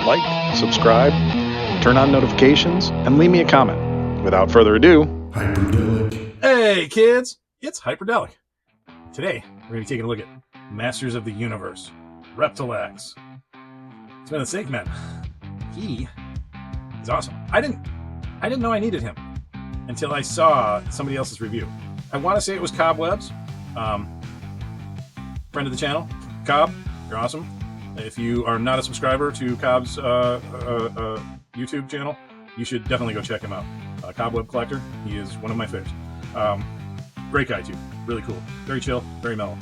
like, subscribe, turn on notifications, and leave me a comment. Without further ado, Hyperdellic. Hey kids, it's Hyperdellic. Today we're going to be taking a look at Masters of the Universe, Reptilax. It's been a snake man. He is awesome. I didn't know I needed him until I saw somebody else's review. I want to say it was Cobwebs, friend of the channel. Cobb, you're awesome. If you are not a subscriber to Cobb's YouTube channel, you should definitely go check him out. Cobweb Collector, he is one of my favorites. Great guy too, really cool, very chill, very mellow.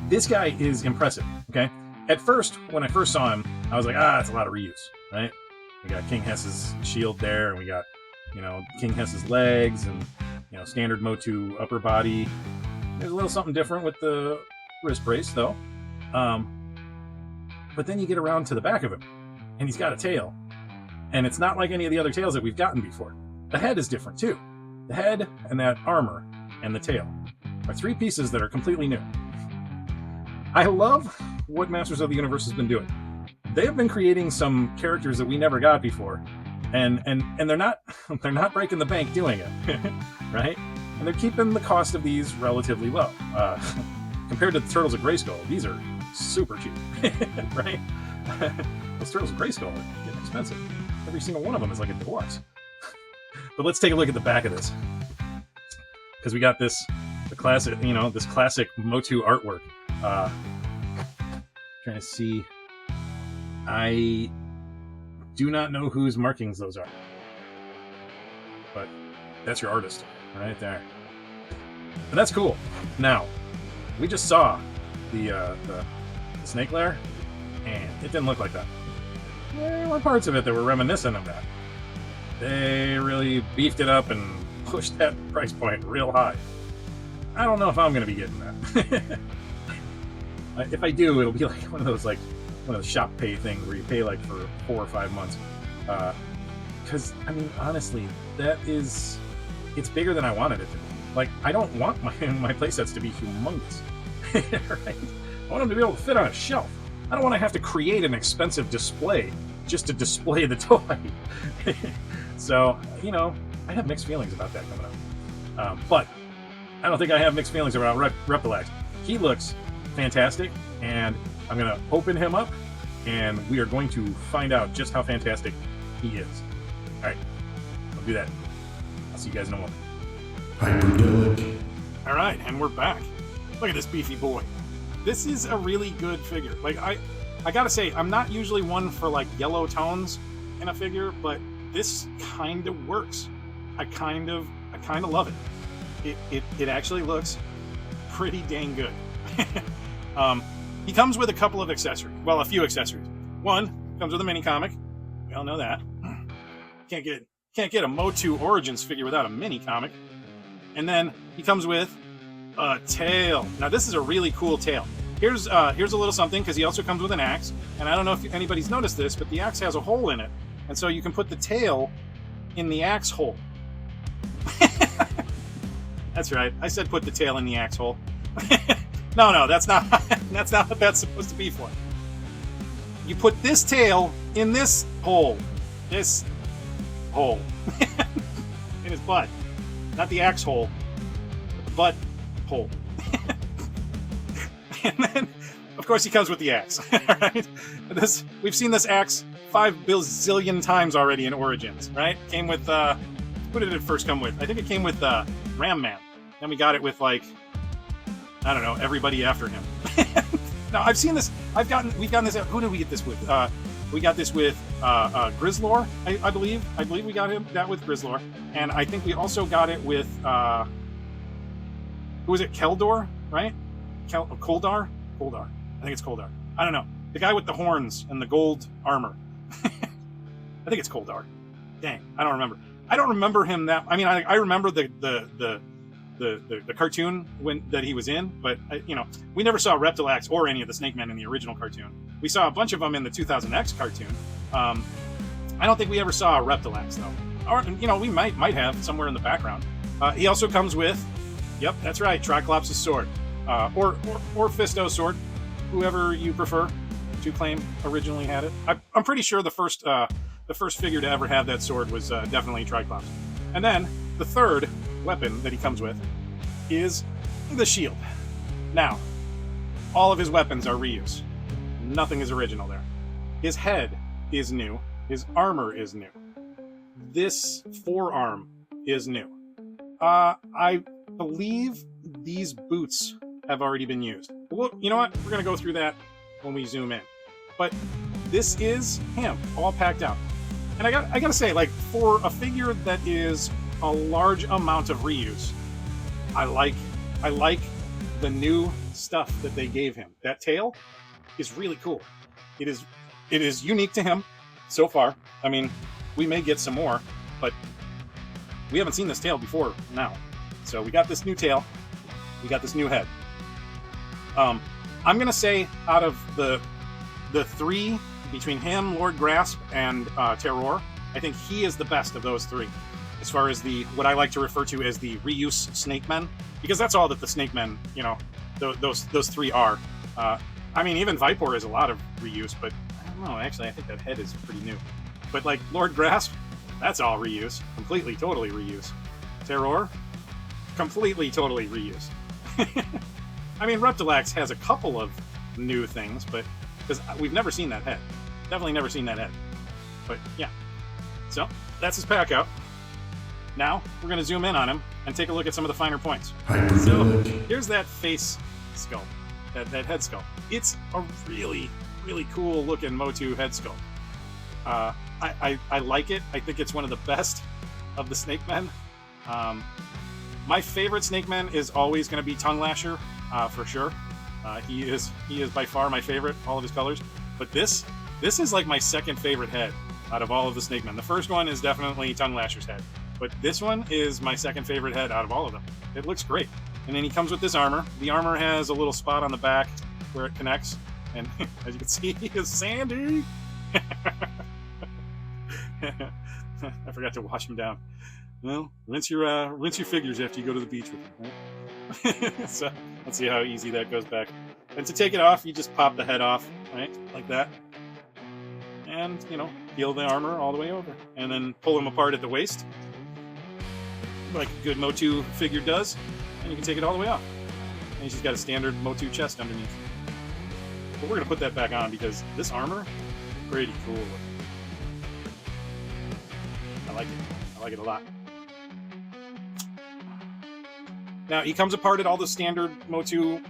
This guy is impressive, okay? At first, when I first saw him, I was like, it's a lot of reuse, right? We got King Hess's shield there, and we got, King Hess's legs, and, standard Motu upper body. There's a little something different with the wrist brace, though. But then you get around to the back of him, and he's got a tail. And it's not like any of the other tails that we've gotten before. The head is different, too. The head and that armor and the tail are three pieces that are completely new. I love what Masters of the Universe has been doing. They have been creating some characters that we never got before, and they're not breaking the bank doing it, right? And they're keeping the cost of these relatively low. Compared to the Turtles of Grayskull, these are super cheap, right? Those Turtles of Grayskull are getting expensive. Every single one of them is like a deluxe. But let's take a look at the back of this, because we got the classic, this classic Motu artwork. Trying to see. I do not know whose markings those are, but that's your artist right there. And that's cool. Now, we just saw the snake lair, and it didn't look like that. There were parts of it that were reminiscent of that. They really beefed it up and pushed that price point real high. I don't know if I'm going to be getting that. If I do, it'll be like one of those shop pay things where you pay like for 4 or 5 months. Because honestly, it's bigger than I wanted it to be. Like, I don't want my playsets to be humongous. Right? I want them to be able to fit on a shelf. I don't want to have to create an expensive display just to display the toy. So, I have mixed feelings about that coming up. But I don't think I have mixed feelings about Reptilax. He looks fantastic, and I'm going to open him up, and we are going to find out just how fantastic he is. All right, I'll do that. I'll see you guys in a moment. Hyperdellic. All right, and we're back. Look at this beefy boy. This is a really good figure. Like, I gotta say, I'm not usually one for like yellow tones in a figure, but this kind of works. I kind of love it. It actually looks pretty dang good. He comes with a couple of accessories. Well, a few accessories. One, comes with a mini comic. We all know that. Can't get a Motu Origins figure without a mini comic. And then he comes with a tail. Now this is a really cool tail. Here's a little something, because he also comes with an axe. And I don't know if anybody's noticed this, but the axe has a hole in it, and so you can put the tail in the axe hole. That's right. I said put the tail in the axe hole. No, that's not what that's supposed to be for. You put this tail in this hole. This hole. In his butt. Not the axe hole, but the butt hole. And then, of course, he comes with the axe. Right? We've seen this axe 5 bazillion times already in Origins, right? Came with, what did it first come with? I think it came with Ram Man. Then we got it with, like, I don't know, everybody after him. Now, I've seen this. We've gotten this. Who did we get this with? We got this with Grizzlor, I believe. I believe we got that with Grizzlor, and I think we also got it with who was it? Keldor, right? Koldar. I think it's Koldar. I don't know. The guy with the horns and the gold armor. I think it's Koldar. Dang, I don't remember. I don't remember him that. I mean, I remember the cartoon that he was in, but we never saw Reptilax or any of the Snake Men in the original cartoon. We saw a bunch of them in the 2000X cartoon. I don't think we ever saw a Reptilax though, or we might have somewhere in the background. He also comes with, yep, that's right, Triclops' sword, or Fisto's sword, whoever you prefer. Motu claim originally had it. I'm pretty sure the first figure to ever have that sword was definitely Triclops. And then the third weapon that he comes with is the shield. Now, all of his weapons are reuse. Nothing is original there. His head is new. His armor is new. This forearm is new. I believe these boots have already been used. Well, you know what? We're going to go through that when we zoom in. But this is him, all packed out. And I gotta say, like, for a figure that is a large amount of reuse, I like the new stuff that they gave him. That tail is really cool. It is unique to him so far. I mean, we may get some more, but we haven't seen this tail before now. So we got this new tail, we got this new head. I'm gonna say out of the three, between him, Lord Grasp, and Terror, I think he is the best of those three, as far as what I like to refer to as the reuse Snake Men, because that's all that the Snake Men, you know, those three are. I mean, even Vipor is a lot of reuse, but I don't know. Actually, I think that head is pretty new. But like Lord Grasp, that's all reuse, completely, totally reuse. Terror, completely, totally reuse. I mean, Reptilax has a couple of new things, but because we've never seen that head. Definitely never seen that head. But yeah. So that's his pack out. Now we're going to zoom in on him and take a look at some of the finer points. So here's that face sculpt, that head sculpt. It's a really, really cool looking Motu head sculpt. I like it. I think it's one of the best of the Snake Men. My favorite Snake Man is always going to be Tongue Lasher, for sure. He is by far my favorite, all of his colors. But this is like my second favorite head out of all of the Snake Men. The first one is definitely Tongue Lasher's head, but this one is my second favorite head out of all of them. It looks great. And then he comes with this armor. The armor has a little spot on the back where it connects, and as you can see, he is sandy. I forgot to wash him down. Well, rinse your figures after you go to the beach with them. Right? So let's see how easy that goes back. And to take it off, you just pop the head off, right, like that, and you know, peel the armor all the way over, and then pull him apart at the waist, like a good Motu figure does, and you can take it all the way off. And he's just got a standard Motu chest underneath. But we're gonna put that back on because this armor, pretty cool. I like it. I like it a lot. Now, he comes apart at all the standard Motu,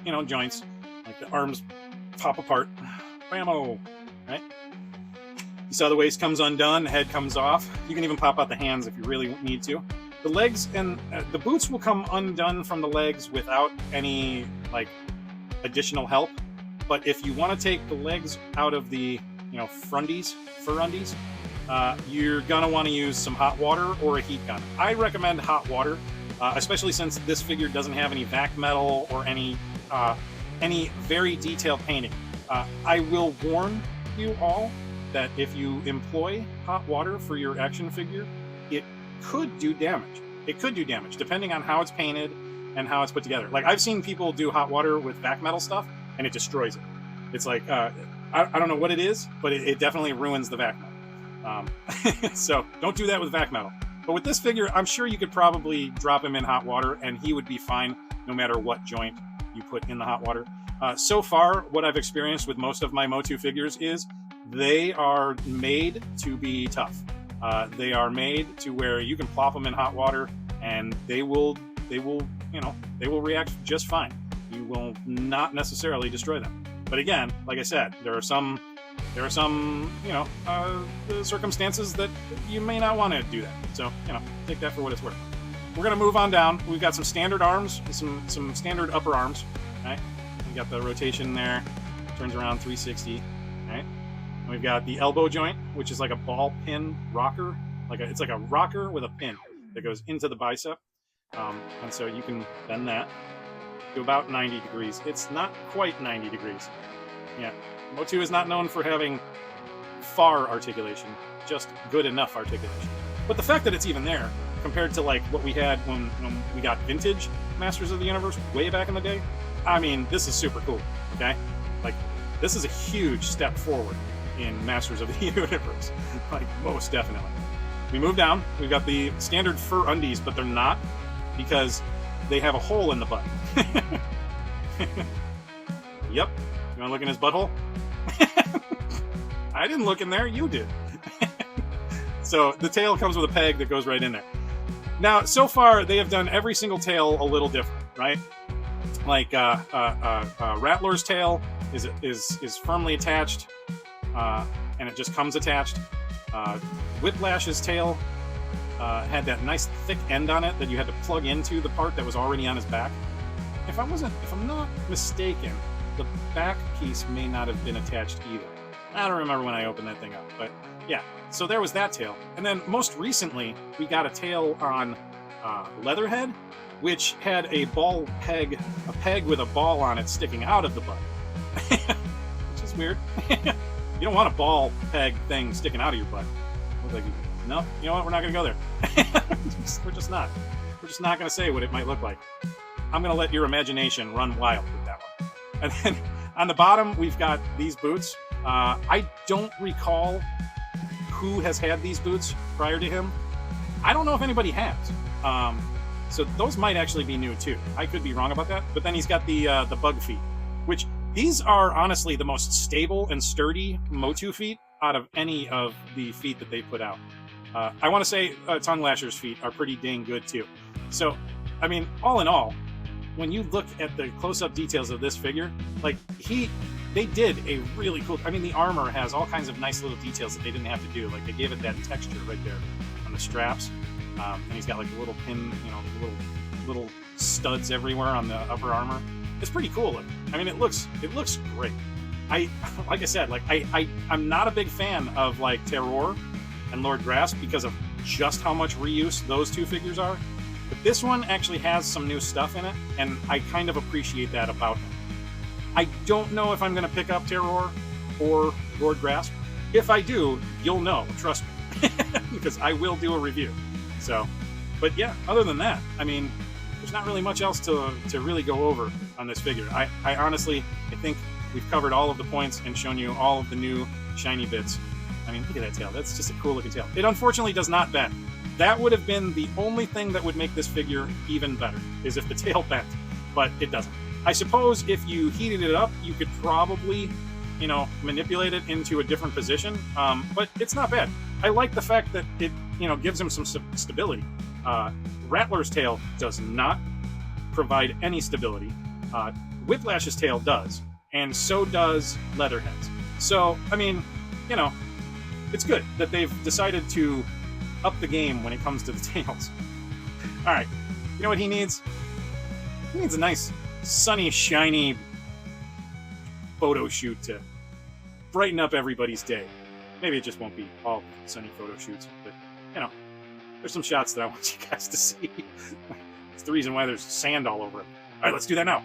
you know, joints. Like the arms pop apart. Bammo! Right? You saw the waist comes undone, the head comes off. You can even pop out the hands if you really need to. The legs and the boots will come undone from the legs without any, like, additional help. But if you want to take the legs out of the, you know, fur undies, you're going to want to use some hot water or a heat gun. I recommend hot water. Especially since this figure doesn't have any vac metal or any very detailed painting. I will warn you all that if you employ hot water for your action figure, it could do damage. It could do damage, depending on how it's painted and how it's put together. Like, I've seen people do hot water with vac metal stuff, and it destroys it. It's like, I don't know what it is, but it definitely ruins the vac metal. So don't do that with vac metal. But with this figure, I'm sure you could probably drop him in hot water and he would be fine no matter what joint you put in the hot water. So far, what I've experienced with most of my Motu figures is they are made to be tough. They are made to where you can plop them in hot water and they will react just fine. You will not necessarily destroy them. But again, like I said, there are some circumstances that you may not want to do that. So, take that for what it's worth. We're going to move on down. We've got some standard arms, some standard upper arms, right? We got the rotation there, turns around 360, right? And we've got the elbow joint, which is like a ball pin rocker. It's like a rocker with a pin that goes into the bicep. And so you can bend that to about 90 degrees. It's not quite 90 degrees. Yeah. Motu is not known for having far articulation, just good enough articulation. But the fact that it's even there, compared to like what we had when we got vintage Masters of the Universe way back in the day, I mean, this is super cool, okay? Like, This is a huge step forward in Masters of the Universe, like most definitely. We move down. We've got the standard fur undies, but they're not because they have a hole in the butt. Yep. You want to look in his butthole? I didn't look in there. You did. So the tail comes with a peg that goes right in there. Now, so far, they have done every single tail a little different, right? Like Rattler's tail is firmly attached, and it just comes attached. Whiplash's tail had that nice thick end on it that you had to plug into the part that was already on his back. If I'm not mistaken, the back piece may not have been attached either. I don't remember when I opened that thing up, but yeah. So there was that tail, and then most recently we got a tail on Leatherhead, which had a peg with a ball on it sticking out of the butt, which is weird. You don't want a ball peg thing sticking out of your butt. Like, no, you know what? We're not going to go there. We're just not. We're just not going to say what it might look like. I'm going to let your imagination run wild with that one. And then on the bottom, we've got these boots. I don't recall who has had these boots prior to him. I don't know if anybody has. So those might actually be new too. I could be wrong about that. But then he's got the bug feet, which these are honestly the most stable and sturdy Motu feet out of any of the feet that they put out. I want to say Tongue Lasher's feet are pretty dang good too. So, I mean, all in all, when you look at the close-up details of this figure, like they did a really cool. I mean, the armor has all kinds of nice little details that they didn't have to do. Like they gave it that texture right there on the straps, and he's got like a little pin, you know, little studs everywhere on the upper armor. It's pretty cool looking. I mean, it looks great. Like I said, like I'm not a big fan of like Terror and Lord Grasp because of just how much reuse those two figures are. But this one actually has some new stuff in it, and I kind of appreciate that about him. I don't know if I'm going to pick up Terror or Lord Grasp. If I do, you'll know, trust me, because I will do a review. So, but yeah, other than that, I mean, there's not really much else to really go over on this figure. I honestly, I think we've covered all of the points and shown you all of the new shiny bits. I mean, look at that tail. That's just a cool looking tail. It unfortunately does not bend. That would have been the only thing that would make this figure even better, is if the tail bent, but it doesn't. I suppose if you heated it up, you could probably, you know, manipulate it into a different position, but it's not bad. I like the fact that it, you know, gives him some stability. Rattler's tail does not provide any stability. Whiplash's tail does, and so does Leatherhead's. So, I mean, you know, it's good that they've decided to up the game when it comes to the tails. All right, you know what he needs? He needs a nice, sunny, shiny photo shoot to brighten up everybody's day. Maybe it just won't be all sunny photo shoots, but, you know, there's some shots that I want you guys to see. It's the reason why there's sand all over it. All right, let's do that now.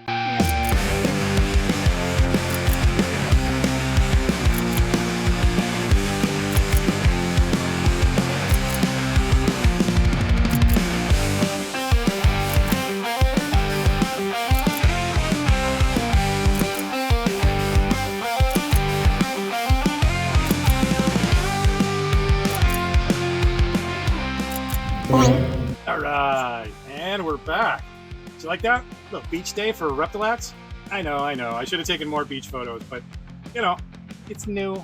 All right, and we're back. Did you like that? A little beach day for Reptilax? I know. I should have taken more beach photos, but, you know, it's new.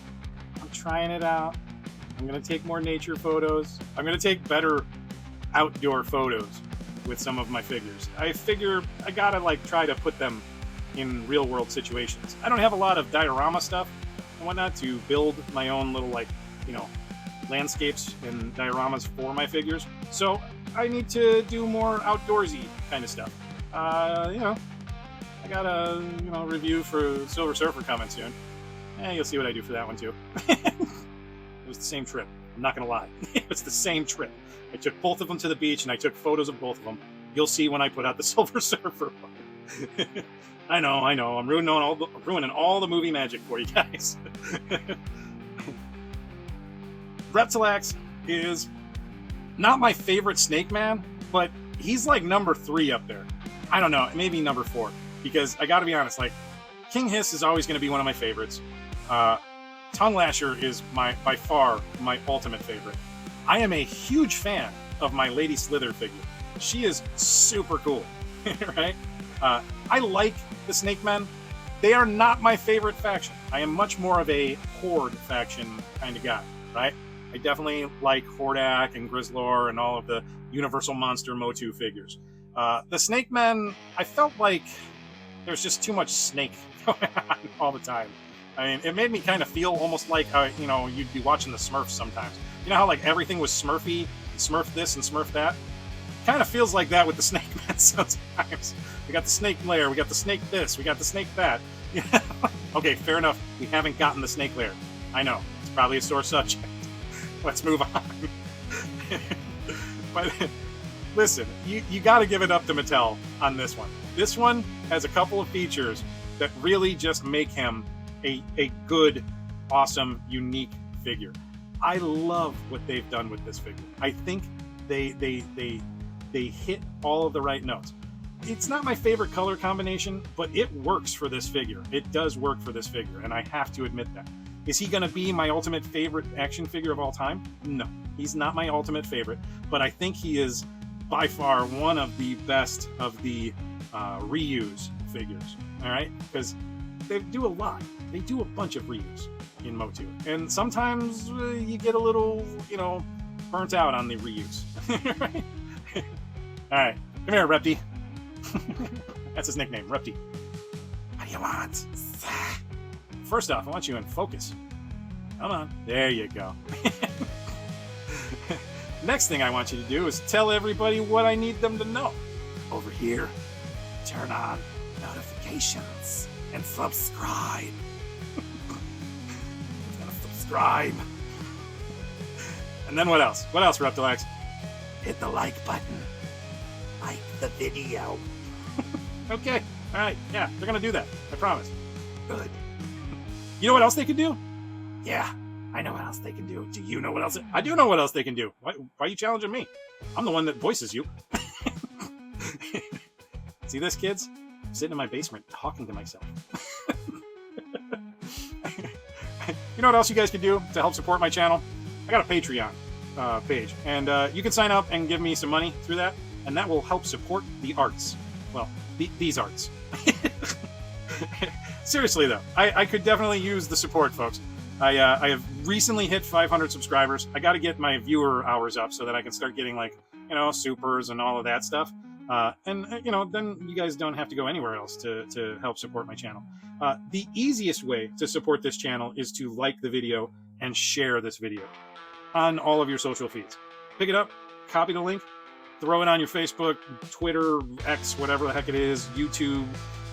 I'm trying it out. I'm going to take more nature photos. I'm going to take better outdoor photos with some of my figures. I figure I got to, like, try to put them in real-world situations. I don't have a lot of diorama stuff and whatnot to build my own little, like, you know, landscapes and dioramas for my figures. So I need to do more outdoorsy kind of stuff. You know, I got a review for Silver Surfer coming soon. You'll see what I do for that one too. It was the same trip. I'm not gonna lie. It was the same trip. I took both of them to the beach and I took photos of both of them. You'll see when I put out the Silver Surfer one. I know. I'm ruining all the movie magic for you guys. Reptilax is not my favorite Snake Man, but he's like number 3 up there. I don't know, maybe number 4, because I gotta be honest, like, King Hiss is always going to be one of my favorites. Tongue Lasher is by far my ultimate favorite. I am a huge fan of my Lady Slither figure. She is super cool, right? I like the Snake Men. They are not my favorite faction. I am much more of a Horde faction kind of guy, right? I definitely like Hordak and Grizzlor and all of the Universal Monster Motu figures. The Snake Men, I felt like there's just too much snake going on all the time. I mean, it made me kind of feel almost like, you know, you'd be watching the Smurfs sometimes. You know how like everything was Smurfy, Smurf this and Smurf that? Kind of feels like that with the Snake Men sometimes. We got the Snake Lair, we got the Snake this, we got the Snake that. Okay, fair enough. We haven't gotten the Snake Lair. I know, it's probably a sore subject. Let's move on. But listen, you got to give it up to Mattel on this one. This one has a couple of features that really just make him a good, awesome, unique figure. I love what they've done with this figure. I think they hit all of the right notes. It's not my favorite color combination, but it works for this figure. It does work for this figure, and I have to admit that. Is he going to be my ultimate favorite action figure of all time? No, he's not my ultimate favorite, but I think he is by far one of the best of the reuse figures, all right? Because they do a lot. They do a bunch of reuse in Motu, and sometimes you get a little, you know, burnt out on the reuse. Right? All right, come here, Repti. That's his nickname, Repti. What do you want? First off, I want you in focus. Come on. There you go. Next thing I want you to do is tell everybody what I need them to know. Over here, turn on notifications and subscribe. Subscribe. And then what else? What else, Reptilax? Hit the like button. Like the video. Okay. All right. Yeah, they're going to do that. I promise. Good. You know what else they can do? Yeah, I know what else they can do. Do you know what else? I do know what else they can do. Why are you challenging me? I'm the one that voices you. See this, kids? I'm sitting in my basement talking to myself. You know what else you guys can do to help support my channel? I got a Patreon page, and you can sign up and give me some money through that, and that will help support the arts. Well, these arts. Seriously though, I could definitely use the support, folks. I have recently hit 500 subscribers. I got to get my viewer hours up so that I can start getting, like, you know, supers and all of that stuff. And you know, then you guys don't have to go anywhere else to help support my channel. The easiest way to support this channel is to like the video and share this video on all of your social feeds. Pick it up, copy the link, throw it on your Facebook, Twitter, X, whatever the heck it is, YouTube.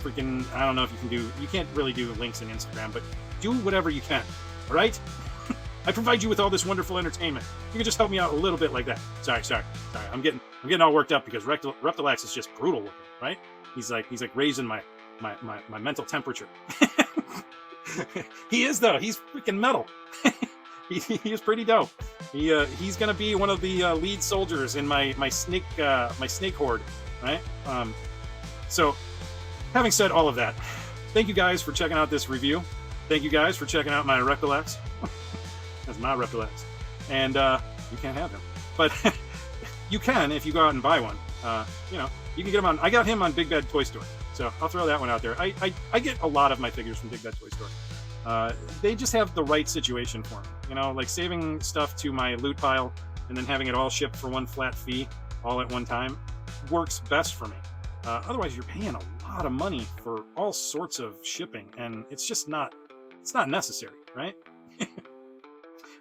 Freaking, I don't know if you can't really do links in Instagram, but do whatever you can, all right? I provide you with all this wonderful entertainment. You can just help me out a little bit like that. Sorry. I'm getting all worked up because Reptilax is just brutal looking, right? He's like raising my mental temperature. He is though. He's freaking metal. He is pretty dope. He's gonna be one of the lead soldiers in my snake horde, right? So. Having said all of that, thank you guys for checking out this review. Thank you guys for checking out my Reptilax. That's my Reptilax. And you can't have him. But you can if you go out and buy one. You know, you can get him on. I got him on Big Bad Toy Store. So I'll throw that one out there. I get a lot of my figures from Big Bad Toy Store. They just have the right situation for me. You know, like saving stuff to my loot pile and then having it all shipped for one flat fee all at one time works best for me. Otherwise, you're paying a lot of money for all sorts of shipping, and it's just not necessary, right? All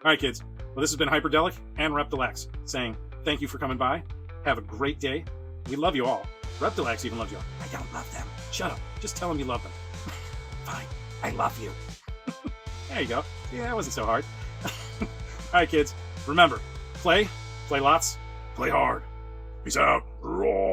right, kids. Well, this has been Hyperdellic and Reptilax saying thank you for coming by. Have a great day. We love you all. Reptilax even loves you all. I don't love them. Shut up. Just tell them you love them. Fine. I love you. There you go. Yeah, that wasn't so hard. All right, kids. Remember, play lots, play hard. Peace out. Roar.